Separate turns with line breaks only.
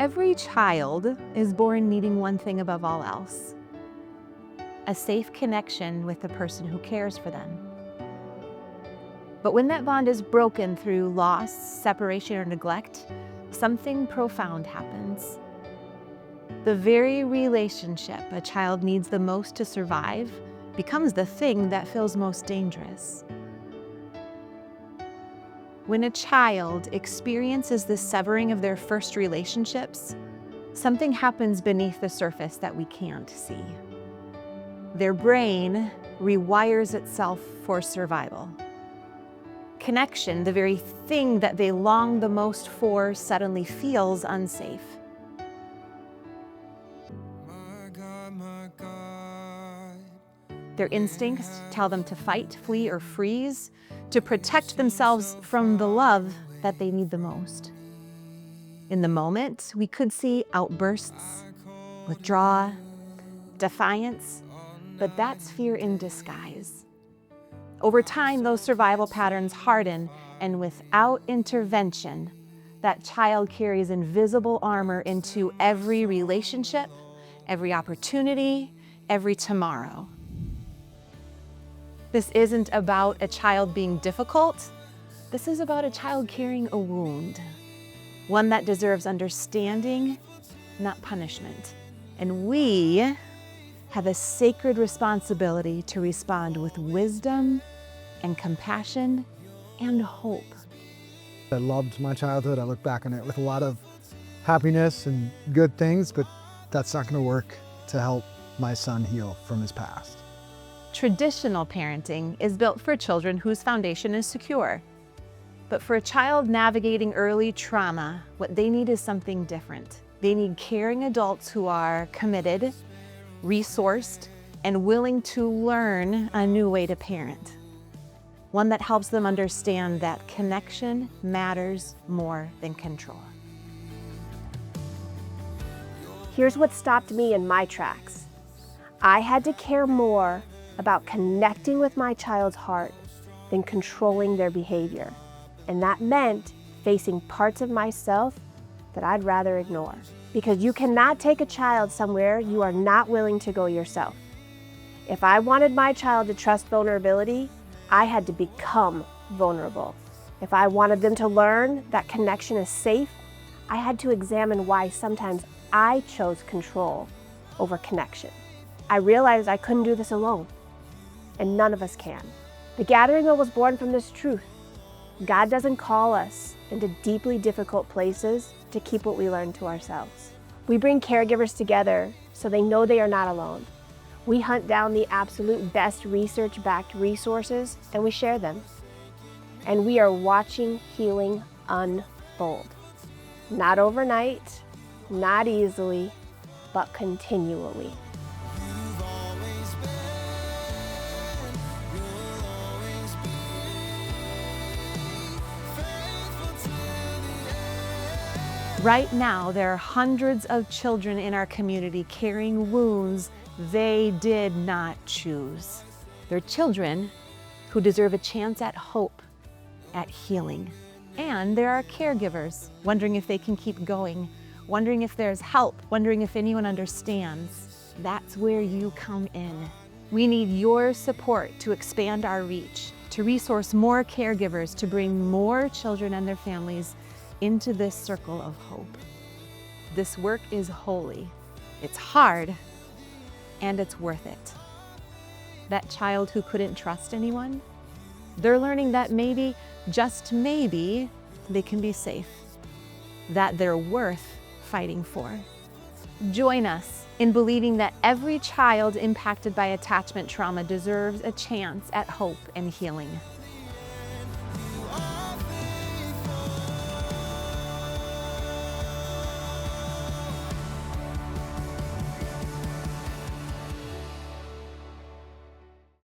Every child is born needing one thing above all else: a safe connection with the person who cares for them. But when that bond is broken through loss, separation, or neglect, something profound happens. The very relationship a child needs the most to survive becomes the thing that feels most dangerous. When a child experiences the severing of their first relationships, something happens beneath the surface that we can't see. Their brain rewires itself for survival. Connection, the very thing that they long the most for, suddenly feels unsafe. Their instincts tell them to fight, flee, or freeze to protect themselves from the love that they need the most. In the moment, we could see outbursts, withdrawal, defiance, but that's fear in disguise. Over time, those survival patterns harden, and without intervention, that child carries invisible armor into every relationship, every opportunity, every tomorrow. This isn't about a child being difficult. This is about a child carrying a wound, one that deserves understanding, not punishment. And we have a sacred responsibility to respond with wisdom and compassion and hope.
I loved my childhood. I look back on it with a lot of happiness and good things, but that's not going to work to help my son heal from his past.
Traditional parenting is built for children whose foundation is secure. But for a child navigating early trauma, what they need is something different. They need caring adults who are committed, resourced, and willing to learn a new way to parent. One that helps them understand that connection matters more than control.
Here's what stopped me in my tracks. I had to care more about connecting with my child's heart than controlling their behavior. And that meant facing parts of myself that I'd rather ignore. Because you cannot take a child somewhere you are not willing to go yourself. If I wanted my child to trust vulnerability, I had to become vulnerable. If I wanted them to learn that connection is safe, I had to examine why sometimes I chose control over connection. I realized I couldn't do this alone, and none of us can. The Gathering was born from this truth. God doesn't call us into deeply difficult places to keep what we learn to ourselves. We bring caregivers together so they know they are not alone. We hunt down the absolute best research-backed resources and we share them. And we are watching healing unfold. Not overnight, not easily, but continually.
Right now, there are hundreds of children in our community carrying wounds they did not choose. They're children who deserve a chance at hope, at healing. And there are caregivers wondering if they can keep going, wondering if there's help, wondering if anyone understands. That's where you come in. We need your support to expand our reach, to resource more caregivers, to bring more children and their families into this circle of hope. This work is holy, it's hard, and it's worth it. That child who couldn't trust anyone, they're learning that maybe, just maybe, they can be safe, that they're worth fighting for. Join us in believing that every child impacted by attachment trauma deserves a chance at hope and healing.